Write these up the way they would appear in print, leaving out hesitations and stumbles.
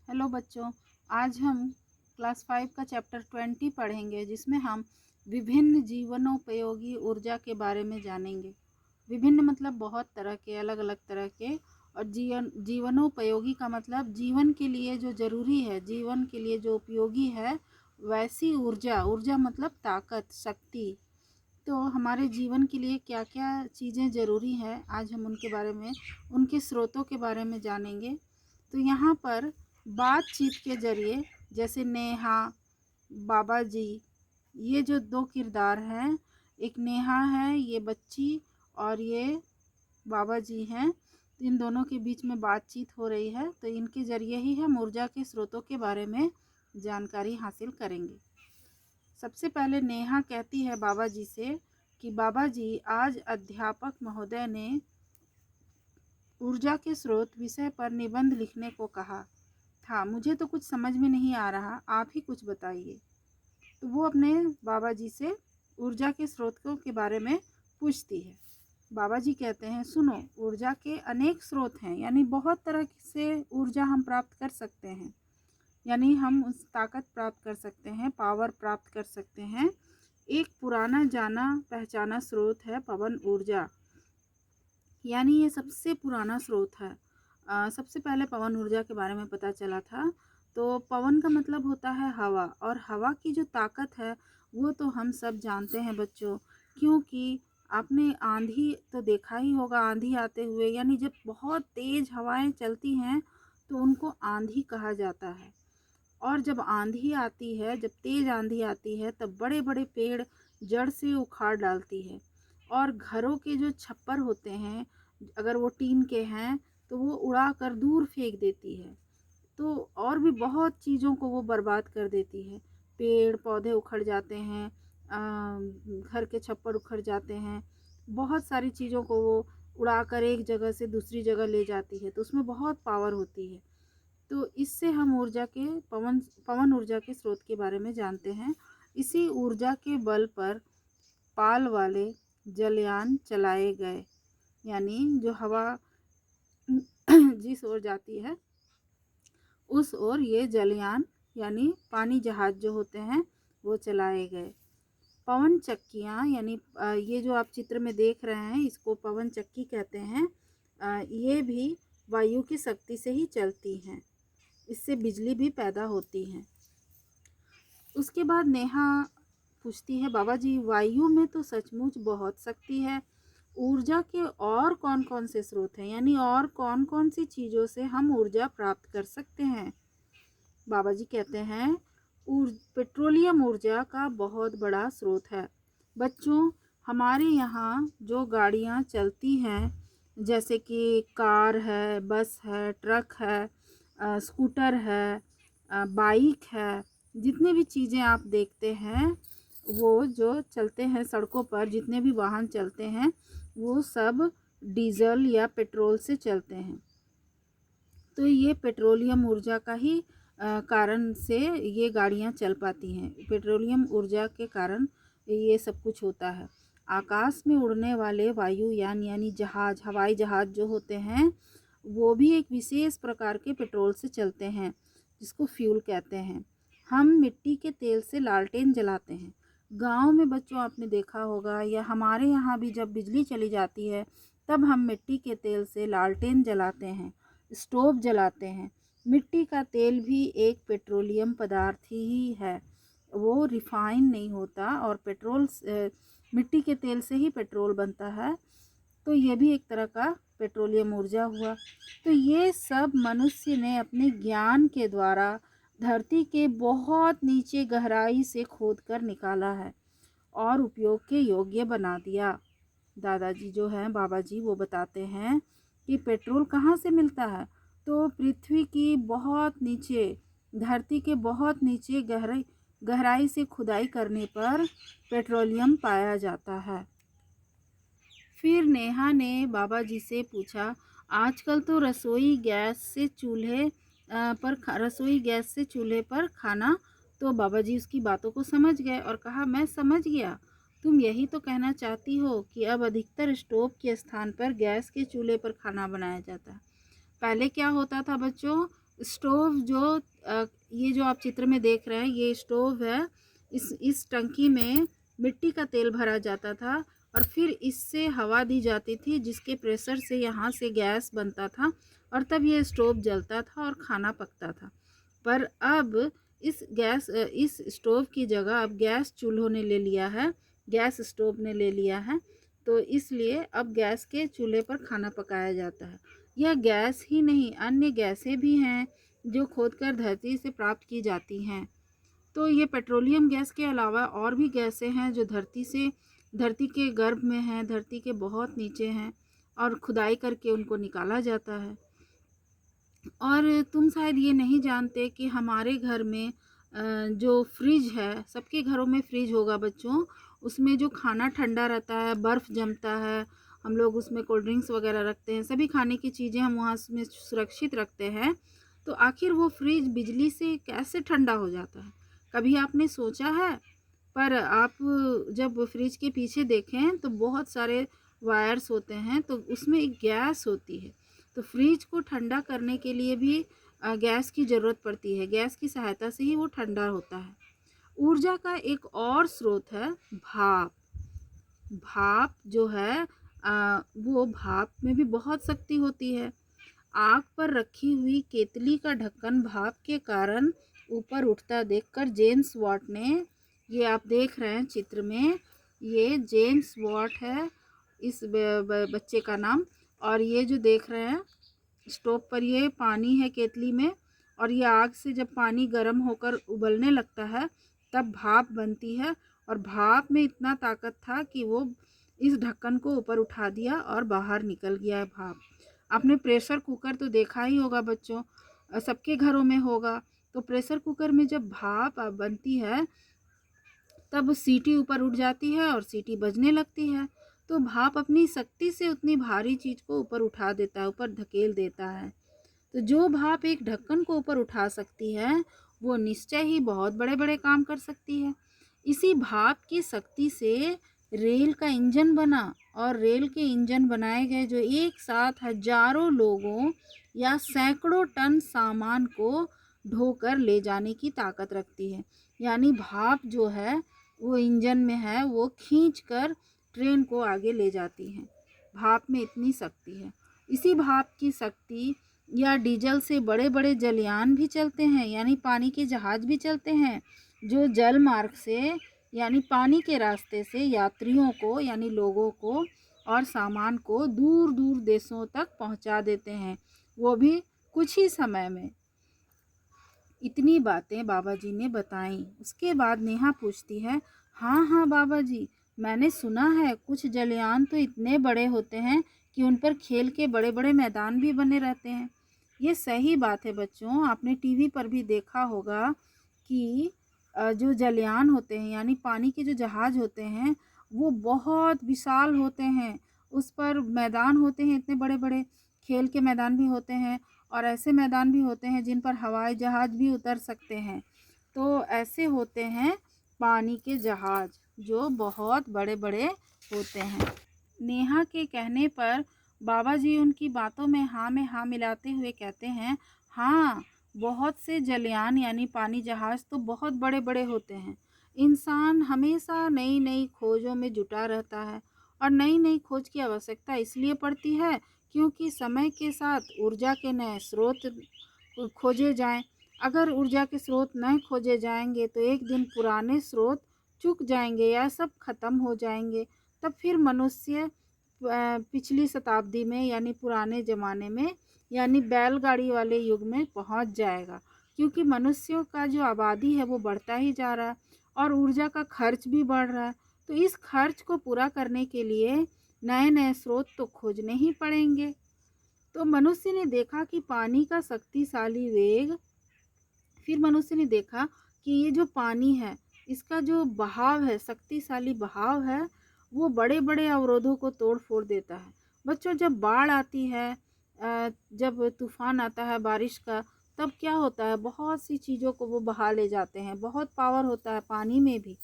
Hello बच्चों, आज हम क्लास 5 का चैप्टर 20 पढ़ेंगे, जिसमें हम विभिन्न जीवनोपयोगी ऊर्जा के बारे में जानेंगे। विभिन्न मतलब बहुत तरह के, अलग अलग तरह के। और जीवनोपयोगी का मतलब जीवन के लिए जो ज़रूरी है, जीवन के लिए जो उपयोगी है, वैसी ऊर्जा। ऊर्जा मतलब ताकत, शक्ति। तो हमारे जीवन के लिए क्या क्या चीज़ें ज़रूरी हैं, आज हम उनके बारे में, उनके स्रोतों के बारे में जानेंगे। तो यहाँ पर बातचीत के ज़रिए, जैसे नेहा, बाबा जी, ये जो दो किरदार हैं, एक नेहा है ये बच्ची और ये बाबा जी हैं, तो इन दोनों के बीच में बातचीत हो रही है। तो इनके ज़रिए ही हम ऊर्जा के स्रोतों के बारे में जानकारी हासिल करेंगे। सबसे पहले नेहा कहती है बाबा जी से कि बाबा जी, आज अध्यापक महोदय ने ऊर्जा के स्रोत विषय पर निबंध लिखने को कहा था। मुझे तो कुछ समझ में नहीं आ रहा, आप ही कुछ बताइए। तो वो अपने बाबा जी से ऊर्जा के स्रोतों के बारे में पूछती है। बाबा जी कहते हैं, सुनो, ऊर्जा के अनेक स्रोत हैं, यानी बहुत तरह से ऊर्जा हम प्राप्त कर सकते हैं, यानी हम उस ताकत प्राप्त कर सकते हैं, पावर प्राप्त कर सकते हैं। एक पुराना जाना पहचाना स्रोत है पवन ऊर्जा, यानी ये सबसे पुराना स्रोत है। सबसे पहले पवन ऊर्जा के बारे में पता चला था। तो पवन का मतलब होता है हवा, और हवा की जो ताकत है वो तो हम सब जानते हैं बच्चों, क्योंकि आपने आंधी तो देखा ही होगा, आंधी आते हुए, यानी जब बहुत तेज़ हवाएं चलती हैं तो उनको आंधी कहा जाता है। और जब आंधी आती है, जब तेज़ आंधी आती है, तब बड़े बड़े पेड़ जड़ से उखाड़ डालती है। और घरों के जो छप्पर होते हैं, अगर वो टीन के हैं, तो वो उड़ा कर दूर फेंक देती है। तो और भी बहुत चीज़ों को वो बर्बाद कर देती है। पेड़ पौधे उखड़ जाते हैं, घर के छप्पर उखड़ जाते हैं, बहुत सारी चीज़ों को वो उड़ाकर एक जगह से दूसरी जगह ले जाती है। तो उसमें बहुत पावर होती है। तो इससे हम ऊर्जा के पवन ऊर्जा के स्रोत के बारे में जानते हैं। इसी ऊर्जा के बल पर पाल वाले जलयान चलाए गए, यानी जो हवा जिस ओर जाती है उस ओर ये जलयान यानी पानी जहाज जो होते हैं वो चलाए गए। पवन चक्कियाँ, यानी ये जो आप चित्र में देख रहे हैं, इसको पवन चक्की कहते हैं। ये भी वायु की शक्ति से ही चलती हैं, इससे बिजली भी पैदा होती है। उसके बाद नेहा पूछती है, बाबा जी, वायु में तो सचमुच बहुत शक्ति है। ऊर्जा के और कौन कौन से स्रोत हैं, यानी और कौन कौन सी चीज़ों से हम ऊर्जा प्राप्त कर सकते हैं। बाबा जी कहते हैं, पेट्रोलियम ऊर्जा का बहुत बड़ा स्रोत है। बच्चों, हमारे यहाँ जो गाड़ियाँ चलती हैं, जैसे कि कार है, बस है, ट्रक है, स्कूटर है, बाइक है, जितने भी चीज़ें आप देखते हैं, वो जो चलते हैं सड़कों पर, जितने भी वाहन चलते हैं, वो सब डीजल या पेट्रोल से चलते हैं। तो ये पेट्रोलियम ऊर्जा का ही कारण से ये गाड़ियाँ चल पाती हैं। पेट्रोलियम ऊर्जा के कारण ये सब कुछ होता है। आकाश में उड़ने वाले वायुयान यानी जहाज, हवाई जहाज जो होते हैं, वो भी एक विशेष प्रकार के पेट्रोल से चलते हैं, जिसको फ्यूल कहते हैं। हम मिट्टी के तेल से लालटेन जलाते हैं। गांव में बच्चों आपने देखा होगा, या हमारे यहाँ भी जब बिजली चली जाती है तब हम मिट्टी के तेल से लालटेन जलाते हैं, स्टोव जलाते हैं। मिट्टी का तेल भी एक पेट्रोलियम पदार्थ ही है, वो रिफाइन नहीं होता, और मिट्टी के तेल से ही पेट्रोल बनता है। तो ये भी एक तरह का पेट्रोलियम ऊर्जा हुआ। तो ये सब मनुष्य ने अपने ज्ञान के द्वारा धरती के बहुत नीचे गहराई से खोद कर निकाला है और उपयोग के योग्य बना दिया। दादाजी जो हैं, बाबा जी, वो बताते हैं कि पेट्रोल कहाँ से मिलता है। तो पृथ्वी की बहुत नीचे, धरती के बहुत नीचे गहराई से खुदाई करने पर पेट्रोलियम पाया जाता है। फिर नेहा ने बाबा जी से पूछा, आजकल तो रसोई गैस से चूल्हे पर खाना। तो बाबा जी उसकी बातों को समझ गए और कहा, मैं समझ गया, तुम यही तो कहना चाहती हो कि अब अधिकतर स्टोव के स्थान पर गैस के चूल्हे पर खाना बनाया जाता है। पहले क्या होता था बच्चों, स्टोव ये जो आप चित्र में देख रहे हैं, ये स्टोव है। इस टंकी में मिट्टी का तेल भरा जाता था और फिर इससे हवा दी जाती थी, जिसके प्रेशर से यहाँ से गैस बनता था और तब ये स्टोव जलता था और खाना पकता था। पर अब इस स्टोव की जगह अब गैस चूल्हों ने ले लिया है, गैस स्टोव ने ले लिया है। तो इसलिए अब गैस के चूल्हे पर खाना पकाया जाता है। यह गैस ही नहीं, अन्य गैसें भी हैं जो खोदकर धरती से प्राप्त की जाती हैं। तो ये पेट्रोलियम गैस के अलावा और भी गैसें हैं जो धरती के गर्भ में हैं, धरती के बहुत नीचे हैं और खुदाई करके उनको निकाला जाता है। और तुम शायद ये नहीं जानते कि हमारे घर में जो फ्रिज है, सबके घरों में फ्रिज होगा बच्चों, उसमें जो खाना ठंडा रहता है, बर्फ़ जमता है, हम लोग उसमें कोल्ड ड्रिंक्स वगैरह रखते हैं, सभी खाने की चीज़ें हम वहाँ उसमें सुरक्षित रखते हैं। तो आखिर वो फ्रिज बिजली से कैसे ठंडा हो जाता है, कभी आपने सोचा है? पर आप जब फ्रिज के पीछे देखें तो बहुत सारे वायर्स होते हैं, तो उसमें एक गैस होती है। तो फ्रिज को ठंडा करने के लिए भी गैस की ज़रूरत पड़ती है। गैस की सहायता से ही वो ठंडा होता है। ऊर्जा का एक और स्रोत है भाप। भाप जो है वो भाप में भी बहुत शक्ति होती है। आग पर रखी हुई केतली का ढक्कन भाप के कारण ऊपर उठता देखकर जेम्स वाट ने, ये आप देख रहे हैं चित्र में, ये जेम्स वाट है इस बच्चे का नाम। और ये जो देख रहे हैं स्टोव पर, ये पानी है केतली में और ये आग से जब पानी गर्म होकर उबलने लगता है तब भाप बनती है। और भाप में इतना ताकत था कि वो इस ढक्कन को ऊपर उठा दिया और बाहर निकल गया है भाप। आपने प्रेशर कुकर तो देखा ही होगा बच्चों, सबके घरों में होगा। तो प्रेशर कुकर में जब भाप बनती है तब सीटी ऊपर उठ जाती है और सीटी बजने लगती है। तो भाप अपनी शक्ति से उतनी भारी चीज़ को ऊपर उठा देता है, ऊपर धकेल देता है। तो जो भाप एक ढक्कन को ऊपर उठा सकती है वो निश्चय ही बहुत बड़े बड़े काम कर सकती है। इसी भाप की शक्ति से रेल का इंजन बना और रेल के इंजन बनाए गए जो एक साथ हजारों लोगों या सैकड़ों टन सामान को ढोकर ले जाने की ताकत रखती है। यानी भाप जो है वो इंजन में है, वो खींच कर ट्रेन को आगे ले जाती है। भाप में इतनी शक्ति है। इसी भाप की शक्ति या डीजल से बड़े बड़े जलयान भी चलते हैं, यानी पानी के जहाज भी चलते हैं जो जल मार्ग से यानी पानी के रास्ते से यात्रियों को यानी लोगों को और सामान को दूर दूर देशों तक पहुंचा देते हैं, वो भी कुछ ही समय में। इतनी बातें बाबा जी ने बताई। उसके बाद नेहा पूछती है, हाँ हाँ बाबा जी, मैंने सुना है कुछ जलयान तो इतने बड़े होते हैं कि उन पर खेल के बड़े बड़े मैदान भी बने रहते हैं। ये सही बात है बच्चों, आपने टीवी पर भी देखा होगा कि जो जलयान होते हैं यानी पानी के जो जहाज़ होते हैं वो बहुत विशाल होते हैं। उस पर मैदान होते हैं इतने बड़े बड़े, खेल के मैदान भी होते हैं और ऐसे मैदान भी होते हैं जिन पर हवाई जहाज़ भी उतर सकते हैं। तो ऐसे होते हैं पानी के जहाज़ जो बहुत बड़े बड़े होते हैं। नेहा के कहने पर बाबा जी उनकी बातों में हाँ मिलाते हुए कहते हैं, हाँ, बहुत से जलयान यानी पानी जहाज़ तो बहुत बड़े बड़े होते हैं। इंसान हमेशा नई नई खोजों में जुटा रहता है और नई नई खोज की आवश्यकता इसलिए पड़ती है क्योंकि समय के साथ ऊर्जा के नए स्रोत खोजे जाएं। अगर ऊर्जा के स्रोत नए खोजे जाएंगे तो एक दिन पुराने स्रोत चूक जाएंगे या सब खत्म हो जाएंगे। तब फिर मनुष्य पिछली शताब्दी में यानी पुराने ज़माने में यानी बैलगाड़ी वाले युग में पहुंच जाएगा, क्योंकि मनुष्यों का जो आबादी है वो बढ़ता ही जा रहा है और ऊर्जा का खर्च भी बढ़ रहा है। तो इस खर्च को पूरा करने के लिए नए नए स्रोत तो खोजने ही पड़ेंगे। तो मनुष्य ने देखा कि पानी का शक्तिशाली वेग, फिर मनुष्य ने देखा कि ये जो पानी है इसका जो बहाव है, शक्तिशाली बहाव है, वो बड़े बड़े अवरोधों को तोड़ फोड़ देता है। बच्चों जब बाढ़ आती है, जब तूफान आता है बारिश का, तब क्या होता है बहुत सी चीज़ों को वो बहा ले जाते हैं। बहुत पावर होता है पानी में भी,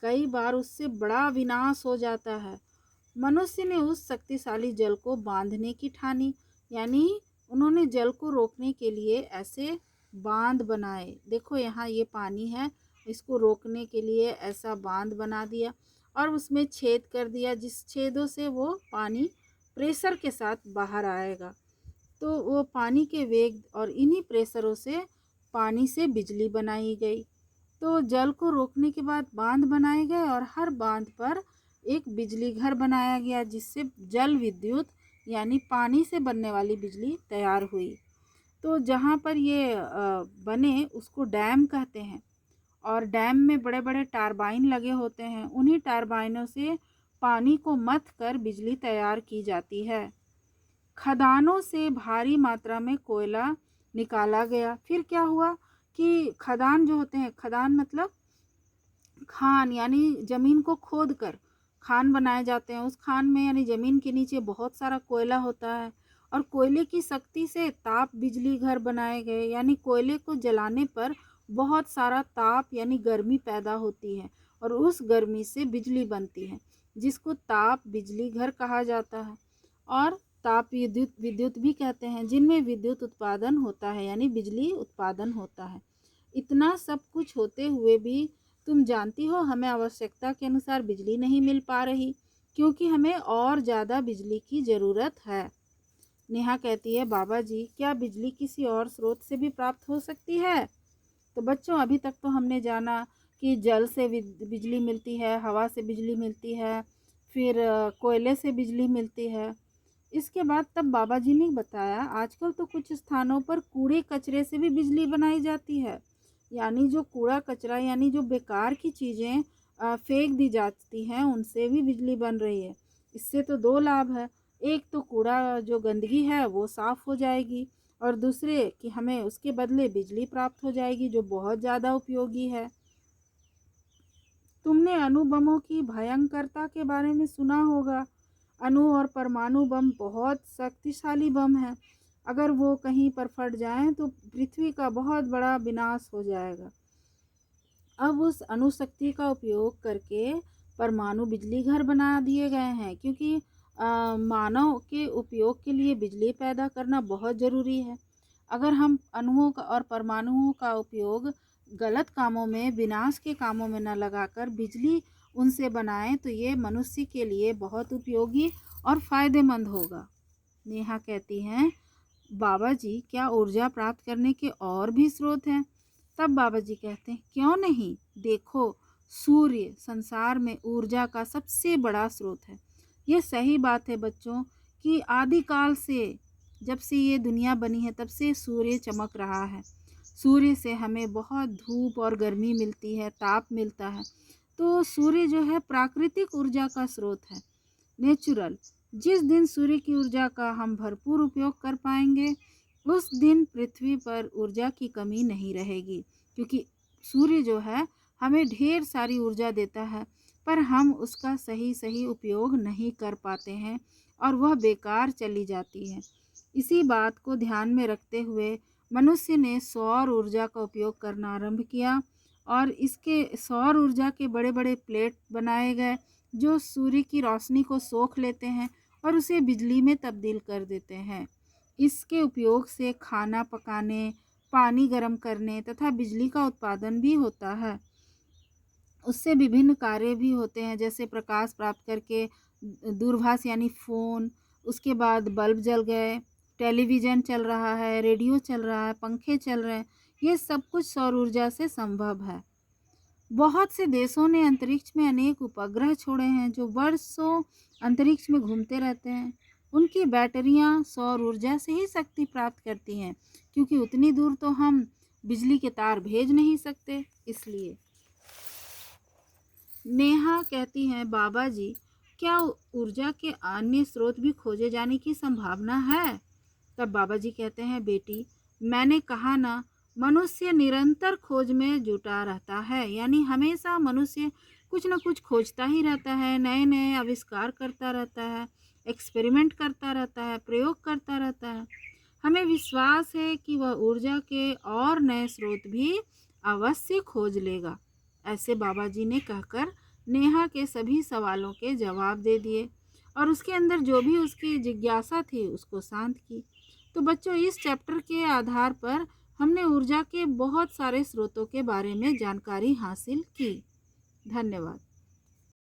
कई बार उससे बड़ा विनाश हो जाता है। मनुष्य ने उस शक्तिशाली जल को बांधने की ठानी, यानी उन्होंने जल को रोकने के लिए ऐसे बांध बनाए। देखो यहाँ ये पानी है, इसको रोकने के लिए ऐसा बांध बना दिया और उसमें छेद कर दिया, जिस छेदों से वो पानी प्रेशर के साथ बाहर आएगा। तो वो पानी के वेग और इन्हीं प्रेशरों से पानी से बिजली बनाई गई। तो जल को रोकने के बाद बांध बनाए गए और हर बांध पर एक बिजली घर बनाया गया, जिससे जल विद्युत यानी पानी से बनने वाली बिजली तैयार हुई। तो जहाँ पर ये बने उसको डैम कहते हैं और डैम में बड़े बड़े टरबाइन लगे होते हैं। उन्हीं टरबाइनों से पानी को मथ कर बिजली तैयार की जाती है। खदानों से भारी मात्रा में कोयला निकाला गया। फिर क्या हुआ कि खदान जो होते हैं, खदान मतलब खान यानी ज़मीन को खोद कर खान बनाए जाते हैं। उस खान में यानी ज़मीन के नीचे बहुत सारा कोयला होता है और कोयले की शक्ति से ताप बिजली घर बनाए गए। यानी कोयले को जलाने पर बहुत सारा ताप यानी गर्मी पैदा होती है और उस गर्मी से बिजली बनती है, जिसको ताप बिजली घर कहा जाता है। और ताप विद्युत विद्युत भी कहते हैं, जिनमें विद्युत उत्पादन होता है यानी बिजली उत्पादन होता है। इतना सब कुछ होते हुए भी तुम जानती हो हमें आवश्यकता के अनुसार बिजली नहीं मिल पा रही, क्योंकि हमें और ज़्यादा बिजली की ज़रूरत है। नेहा कहती है, बाबा जी क्या बिजली किसी और स्रोत से भी प्राप्त हो सकती है? तो बच्चों अभी तक तो हमने जाना कि जल से बिजली मिलती है, हवा से बिजली मिलती है, फिर कोयले से बिजली मिलती है। इसके बाद तब बाबा जी ने बताया आजकल तो कुछ स्थानों पर कूड़े कचरे से भी बिजली बनाई जाती है। यानी जो कूड़ा कचरा यानी जो बेकार की चीज़ें फेंक दी जाती हैं, उनसे भी बिजली बन रही है। इससे तो दो लाभ है, एक तो कूड़ा जो गंदगी है वो साफ़ हो जाएगी और दूसरे कि हमें उसके बदले बिजली प्राप्त हो जाएगी, जो बहुत ज़्यादा उपयोगी है। तुमने अणु बमों की भयंकरता के बारे में सुना होगा। अणु और परमाणु बम बहुत शक्तिशाली बम है। अगर वो कहीं पर फट जाएं तो पृथ्वी का बहुत बड़ा विनाश हो जाएगा। अब उस अणुशक्ति का उपयोग करके परमाणु बिजली घर बना दिए गए हैं, क्योंकि मानव के उपयोग के लिए बिजली पैदा करना बहुत ज़रूरी है। अगर हम अणुओं का और परमाणुओं का उपयोग गलत कामों में, विनाश के कामों में न लगाकर बिजली उनसे बनाएं तो ये मनुष्य के लिए बहुत उपयोगी और फ़ायदेमंद होगा। नेहा कहती हैं, बाबा जी क्या ऊर्जा प्राप्त करने के और भी स्रोत हैं? तब बाबा जी कहते हैं, क्यों नहीं, देखो सूर्य संसार में ऊर्जा का सबसे बड़ा स्रोत है। ये सही बात है बच्चों कि आदिकाल से, जब से ये दुनिया बनी है तब से सूर्य चमक रहा है। सूर्य से हमें बहुत धूप और गर्मी मिलती है, ताप मिलता है। तो सूर्य जो है प्राकृतिक ऊर्जा का स्रोत है, नेचुरल। जिस दिन सूर्य की ऊर्जा का हम भरपूर उपयोग कर पाएंगे, उस दिन पृथ्वी पर ऊर्जा की कमी नहीं रहेगी, क्योंकि सूर्य जो है हमें ढेर सारी ऊर्जा देता है, पर हम उसका सही उपयोग नहीं कर पाते हैं और वह बेकार चली जाती है। इसी बात को ध्यान में रखते हुए मनुष्य ने सौर ऊर्जा का उपयोग करना आरंभ किया और इसके सौर ऊर्जा के बड़े बड़े प्लेट बनाए गए, जो सूर्य की रोशनी को सोख लेते हैं और उसे बिजली में तब्दील कर देते हैं। इसके उपयोग से खाना पकाने, पानी गर्म करने तथा बिजली का उत्पादन भी होता है। उससे विभिन्न कार्य भी होते हैं, जैसे प्रकाश प्राप्त करके दूरभाष यानी फ़ोन, उसके बाद बल्ब जल गए, टेलीविज़न चल रहा है, रेडियो चल रहा है, पंखे चल रहे हैं। ये सब कुछ सौर ऊर्जा से संभव है। बहुत से देशों ने अंतरिक्ष में अनेक उपग्रह छोड़े हैं, जो वर्षों अंतरिक्ष में घूमते रहते हैं। उनकी बैटरियां सौर ऊर्जा से ही शक्ति प्राप्त करती हैं, क्योंकि उतनी दूर तो हम बिजली के तार भेज नहीं सकते। इसलिए नेहा कहती हैं, बाबा जी क्या ऊर्जा के अन्य स्रोत भी खोजे जाने की संभावना है? तब बाबा जी कहते हैं, बेटी मैंने कहा ना, मनुष्य निरंतर खोज में जुटा रहता है। यानी हमेशा मनुष्य कुछ न कुछ खोजता ही रहता है, नए नए आविष्कार करता रहता है, एक्सपेरिमेंट करता रहता है, प्रयोग करता रहता है। हमें विश्वास है कि वह ऊर्जा के और नए स्रोत भी अवश्य खोज लेगा। ऐसे बाबा जी ने कहकर नेहा के सभी सवालों के जवाब दे दिए और उसके अंदर जो भी उसकी जिज्ञासा थी उसको शांत की। तो बच्चों, इस चैप्टर के आधार पर हमने ऊर्जा के बहुत सारे स्रोतों के बारे में जानकारी हासिल की। धन्यवाद।